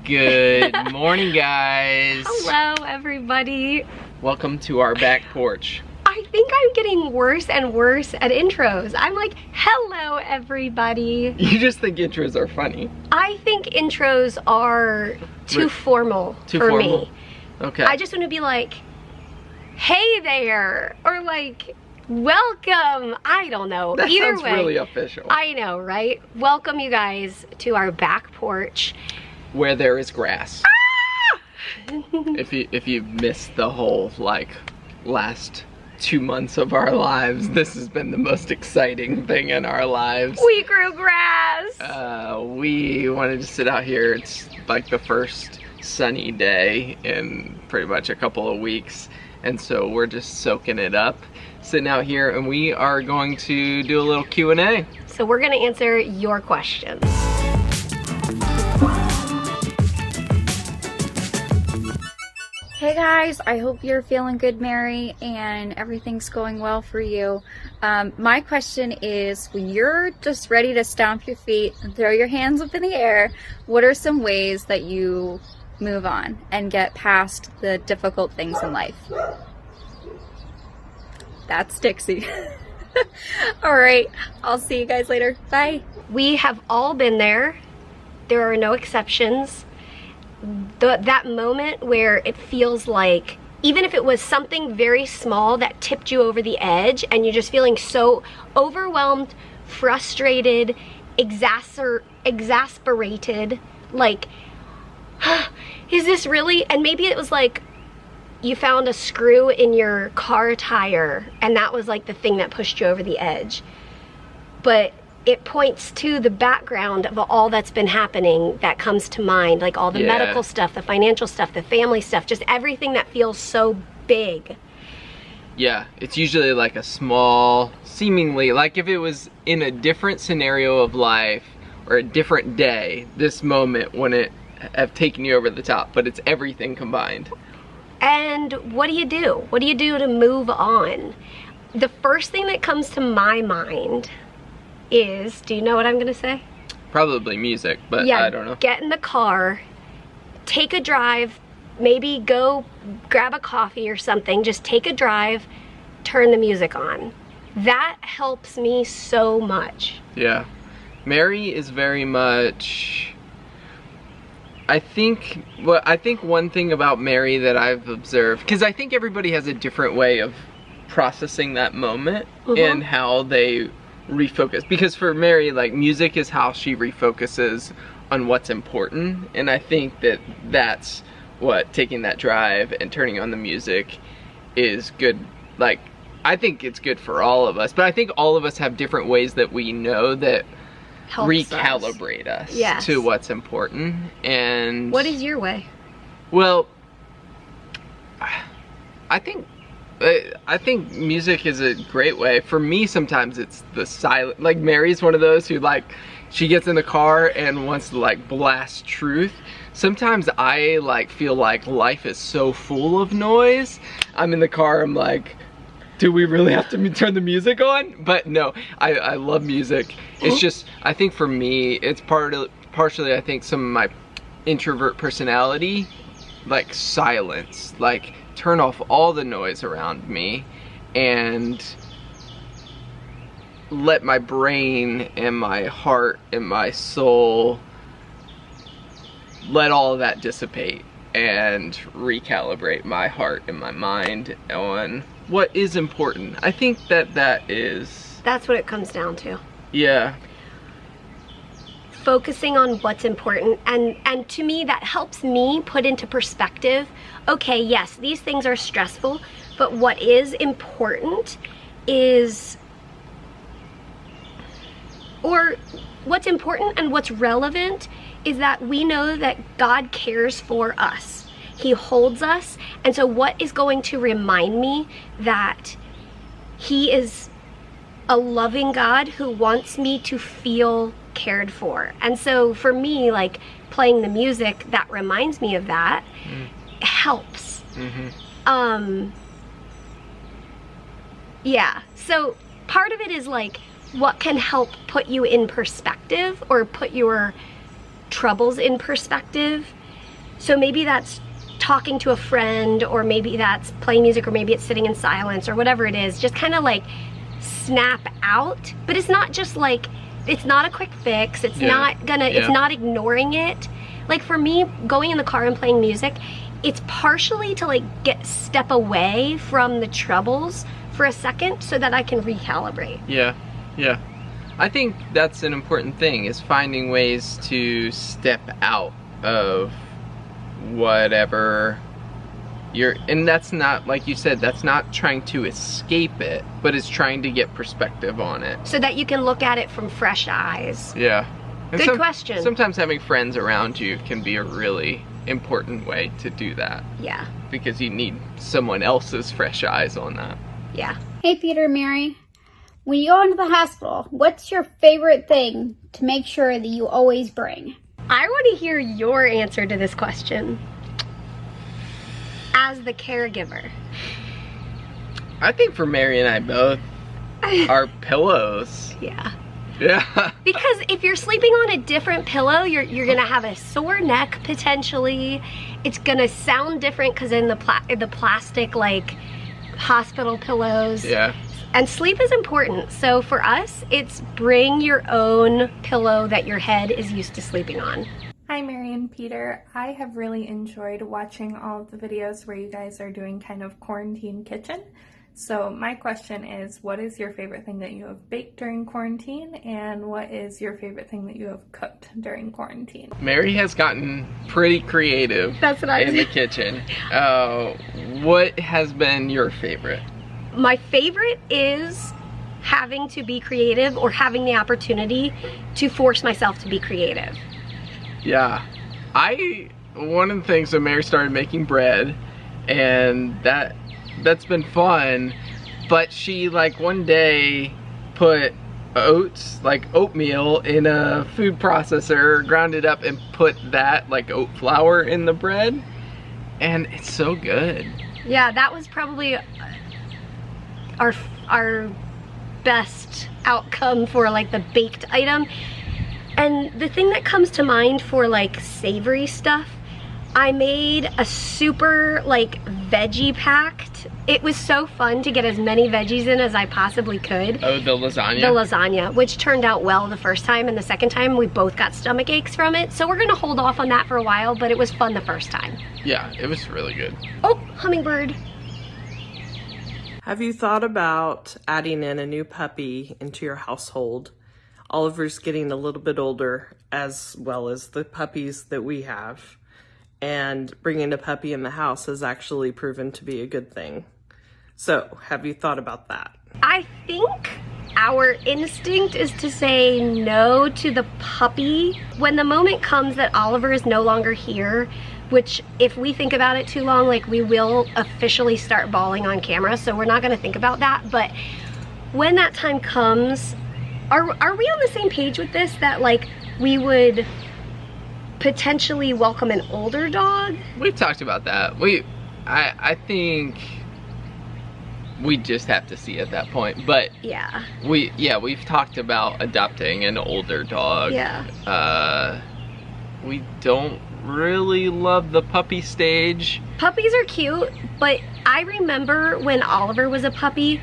Good morning, guys. Hello, everybody. Welcome to our back porch. I think I'm getting worse and worse at intros. I'm like, hello, everybody. You just think intros are funny. I think intros are too formal for me. Okay. I just want to be like, hey there, or like, welcome. I don't know. That Either sounds way, really official. I know, right? Welcome, you guys, to our back porch. Where there is grass. Ah! If you missed the whole last 2 months of our lives, this has been the most exciting thing in our lives. We grew grass. We wanted to sit out here. It's like the first sunny day in pretty much a couple of weeks, and so we're just soaking it up, sitting out here, and we are going to do a little Q&A. So we're gonna answer your questions. Hey guys, I hope you're feeling good, Mary, and everything's going well for you. My question is, when you're just ready to stomp your feet and throw your hands up in the air, what are some ways that you move on and get past the difficult things in life? That's Dixie. All right, I'll see you guys later. Bye. We have all been there. There are no exceptions. That moment where it feels like, even if it was something very small that tipped you over the edge and you're just feeling so overwhelmed, frustrated, exasperated, like, is this really? And maybe it was like you found a screw in your car tire and that was like the thing that pushed you over the edge. But it points to the background of all that's been happening that comes to mind, like all the medical stuff, the financial stuff, the family stuff, just everything that feels so big. Yeah, it's usually like a small, seemingly, like if it was in a different scenario of life or a different day, this moment wouldn't have taken you over the top, but it's everything combined. And what do you do? What do you do to move on? The first thing that comes to my mind is, do you know what I'm gonna say? Probably music, but yeah, I don't know. Get in the car, take a drive, maybe go grab a coffee or something, just take a drive, turn the music on. That helps me so much. Yeah. Mary is very much, I think one thing about Mary that I've observed, because I think everybody has a different way of processing that moment and how they refocus, because for Mary, like, music is how she refocuses on what's important, and I think that that's what taking that drive and turning on the music is good. Like, I think it's good for all of us, but I think all of us have different ways that we know that helps recalibrate us to what's important. And what is your way? Well, I think music is a great way. For me, sometimes it's the silent, like Mary's one of those who, like, she gets in the car and wants to like blast truth. Sometimes I like feel like life is so full of noise. I'm in the car, I'm like, do we really have to turn the music on? But no, I love music. It's just, I think for me, it's partially I think some of my introvert personality, like silence, like turn off all the noise around me and let my brain and my heart and my soul, let all of that dissipate and recalibrate my heart and my mind on what is important. I think that's what it comes down to. Yeah. Focusing on what's important, and to me that helps me put into perspective, okay, yes, these things are stressful, but what is important is, or what's important and what's relevant is that we know that God cares for us. He holds us, and so what is going to remind me that He is a loving God who wants me to feel cared for? And so for me, like, playing the music that reminds me of that helps. Yeah, so part of it is like, what can help put you in perspective or put your troubles in perspective? So maybe that's talking to a friend, or maybe that's playing music, or maybe it's sitting in silence, or whatever it is. Just kind of like snap out. But it's not just like, it's not a quick fix. It's not gonna, it's not ignoring it. Like for me, going in the car and playing music, it's partially to like step away from the troubles for a second so that I can recalibrate. Yeah, yeah. I think that's an important thing, is finding ways to step out of whatever you're, and that's not, like you said, that's not trying to escape it, but it's trying to get perspective on it. So that you can look at it from fresh eyes. Yeah. And Good question. Sometimes having friends around you can be a really important way to do that. Yeah. Because you need someone else's fresh eyes on that. Yeah. Hey, Peter and Mary. When you go into the hospital, what's your favorite thing to make sure that you always bring? I want to hear your answer to this question as the caregiver. I think for Mary and I both, our pillows. Yeah. Yeah. Because if you're sleeping on a different pillow, you're gonna have a sore neck potentially. It's gonna sound different because in the plastic like hospital pillows. Yeah. And sleep is important. So for us, it's bring your own pillow that your head is used to sleeping on. Hi Mary and Peter. I have really enjoyed watching all of the videos where you guys are doing kind of quarantine kitchen. So my question is, what is your favorite thing that you have baked during quarantine, and what is your favorite thing that you have cooked during quarantine? Mary has gotten pretty creative. That's what I in the kitchen. What has been your favorite? My favorite is having to be creative, or having the opportunity to force myself to be creative. Yeah. One of the things, so Mary started making bread, and that's been fun, but she like one day put oats, like oatmeal, in a food processor, ground it up and put that like oat flour in the bread, and it's so good. Yeah, that was probably our best outcome for like the baked item. And the thing that comes to mind for like savory stuff, I made a super like veggie packed. It was so fun to get as many veggies in as I possibly could. Oh, the lasagna? The lasagna, which turned out well the first time, and the second time we both got stomach aches from it. So we're gonna hold off on that for a while, but it was fun the first time. Yeah, it was really good. Oh, hummingbird. Have you thought about adding in a new puppy into your household? Oliver's getting a little bit older, as well as the puppies that we have. And bringing a puppy in the house has actually proven to be a good thing. So, have you thought about that? I think our instinct is to say no to the puppy. When the moment comes that Oliver is no longer here, which if we think about it too long, like we will officially start bawling on camera, so we're not gonna think about that. But when that time comes, are we on the same page with this, that like we would potentially welcome an older dog? We've talked about that. I think we just have to see at that point, but Yeah. we've talked about adopting an older dog. Yeah. We don't really love the puppy stage. Puppies are cute, but I remember when Oliver was a puppy,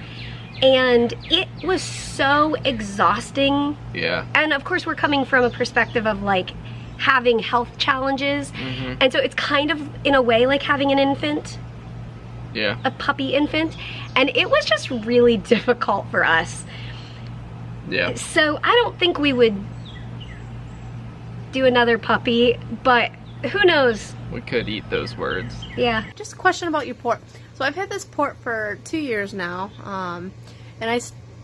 and it was so exhausting. Yeah. And of course we're coming from a perspective of like having health challenges, and so it's kind of in a way like having an infant. Yeah. A puppy infant, and it was just really difficult for us. Yeah. So I don't think we would do another puppy, but who knows? We could eat those words. Yeah. Just a question about your port. So I've had this port for 2 years now, and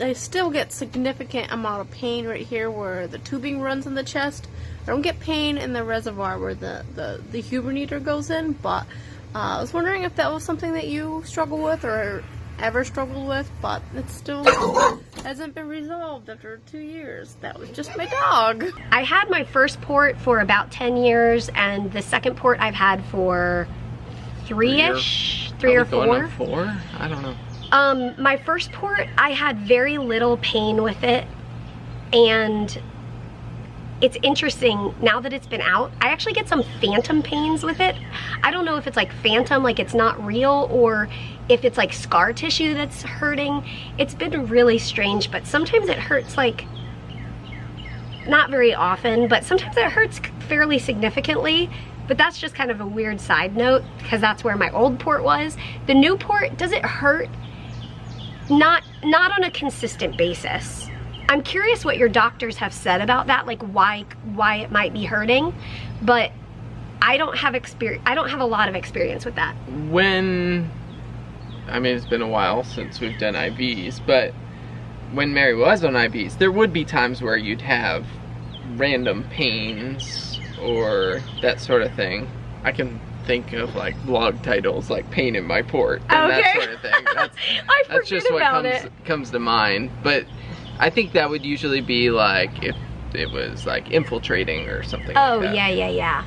I still get significant amount of pain right here where the tubing runs in the chest. I don't get pain in the reservoir where the hubernator goes in, but I was wondering if that was something that you struggle with or ever struggled with, but it still hasn't been resolved after 2 years. That was just my dog. I had my first port for about 10 years, and the second port I've had for three or four. 4? I don't know. My first port, I had very little pain with it, and it's interesting, now that it's been out, I actually get some phantom pains with it. I don't know if it's like phantom, like it's not real, or if it's like scar tissue that's hurting. It's been really strange, but sometimes it hurts like, not very often, but sometimes it hurts fairly significantly. But that's just kind of a weird side note, because that's where my old port was. The new port, does it hurt? Not on a consistent basis. I'm curious what your doctors have said about that, like why it might be hurting, but I don't have a lot of experience with that. I mean, it's been a while since we've done IVs, but when Mary was on IVs, there would be times where you'd have random pains or that sort of thing. I can think of like vlog titles like pain in my port and that sort of thing. That's just what comes to mind. But I think that would usually be like if it was like infiltrating or something like that.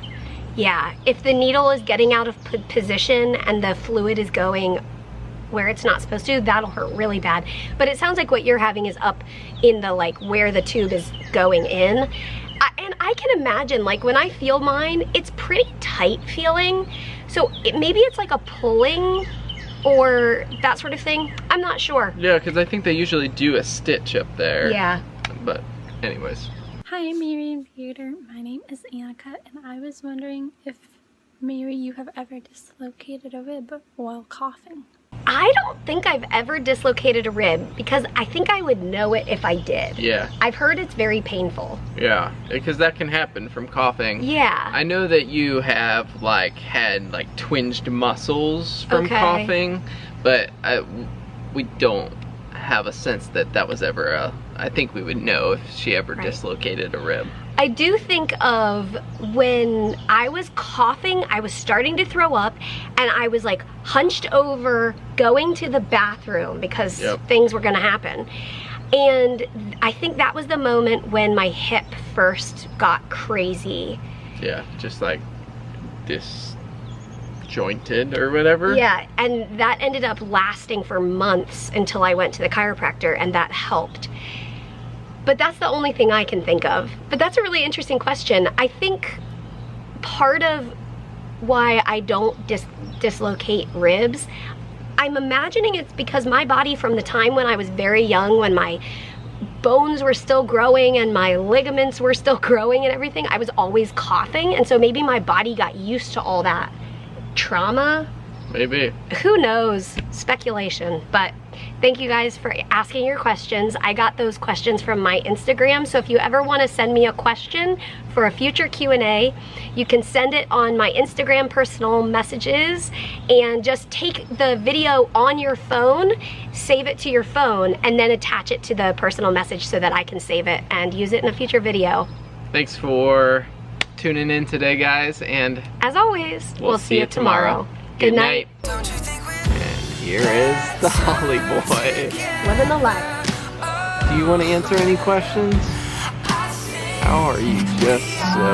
Yeah, if the needle is getting out of position and the fluid is going where it's not supposed to, that'll hurt really bad. But it sounds like what you're having is up in the like where the tube is going in. And I can imagine, like when I feel mine, it's pretty tight feeling. So maybe it's like a pulling or that sort of thing. I'm not sure. Yeah, because I think they usually do a stitch up there. Yeah. But anyways. Hi, Mary and Peter. My name is Annika, and I was wondering if, Mary, you have ever dislocated a rib while coughing. I don't think I've ever dislocated a rib, because I think I would know it if I did. Yeah. I've heard it's very painful. Yeah, because that can happen from coughing. Yeah. I know that you have like had like twinged muscles from coughing, but we don't have a sense that that was ever I think we would know if she ever dislocated a rib. I do think of when I was coughing, I was starting to throw up, and I was like hunched over going to the bathroom because things were gonna happen. And I think that was the moment when my hip first got crazy. Yeah, just like disjointed or whatever. Yeah, and that ended up lasting for months until I went to the chiropractor, and that helped. But that's the only thing I can think of. But that's a really interesting question. I think part of why I don't dislocate ribs, I'm imagining it's because my body, from the time when I was very young, when my bones were still growing and my ligaments were still growing and everything, I was always coughing. And so maybe my body got used to all that trauma. Maybe. Who knows? Speculation. But thank you guys for asking your questions. I got those questions from my Instagram, so if you ever want to send me a question for a future Q&A, you can send it on my Instagram personal messages, and just take the video on your phone, save it to your phone, and then attach it to the personal message so that I can save it and use it in a future video. Thanks for tuning in today, guys, and as always, we'll see you tomorrow. Good night. And here is the Holly Boy. Living the life. Do you want to answer any questions? How are you just so